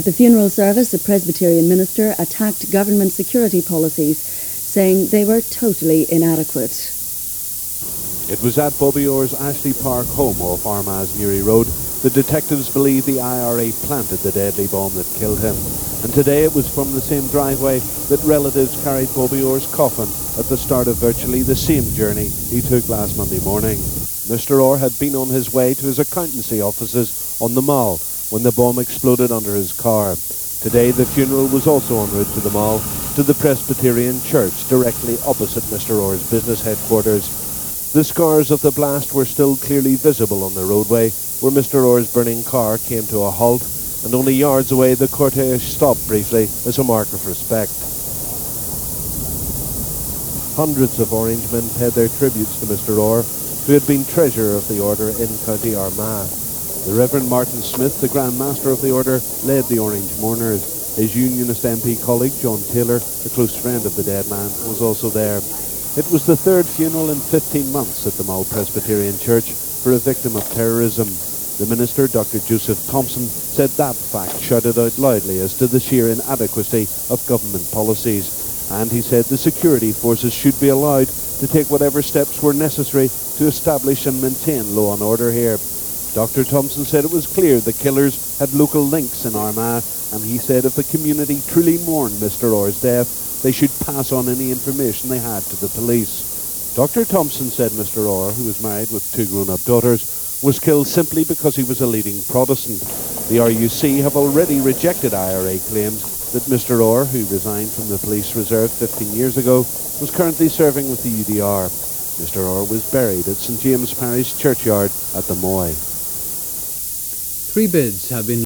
At the funeral service, a Presbyterian minister attacked government security policies, saying they were totally inadequate. It was at Bobby Orr's Ashley Park home off Armagh's Newry Road. The detectives believe the IRA planted the deadly bomb that killed him. And today it was from the same driveway that relatives carried Bobby Orr's coffin at the start of virtually the same journey he took last Monday morning. Mr. Orr had been on his way to his accountancy offices on the Mall when the bomb exploded under his car. Today the funeral was also en route to the Mall, to the Presbyterian Church directly opposite Mr. Orr's business headquarters. The scars of the blast were still clearly visible on the roadway where Mr. Orr's burning car came to a halt, and only yards away the cortege stopped briefly as a mark of respect. Hundreds of Orangemen paid their tributes to Mr. Orr, who had been Treasurer of the Order in County Armagh. The Reverend Martin Smith, the Grand Master of the Order, led the Orange mourners. His Unionist MP colleague, John Taylor, a close friend of the dead man, was also there. It was the third funeral in 15 months at the Mull Presbyterian Church for a victim of terrorism. The minister, Dr. Joseph Thompson, said that fact shouted out loudly as to the sheer inadequacy of government policies. And he said the security forces should be allowed to take whatever steps were necessary to establish and maintain law and order here. Dr. Thompson said it was clear the killers had local links in Armagh, and he said if the community truly mourned Mr. Orr's death, they should pass on any information they had to the police. Dr. Thompson said Mr. Orr, who was married with 2 grown-up daughters, was killed simply because he was a leading Protestant. The RUC have already rejected IRA claims that Mr. Orr, who resigned from the police reserve 15 years ago, was currently serving with the UDR. Mr. Orr was buried at St James Parish Churchyard at the Moy. 3 bids have been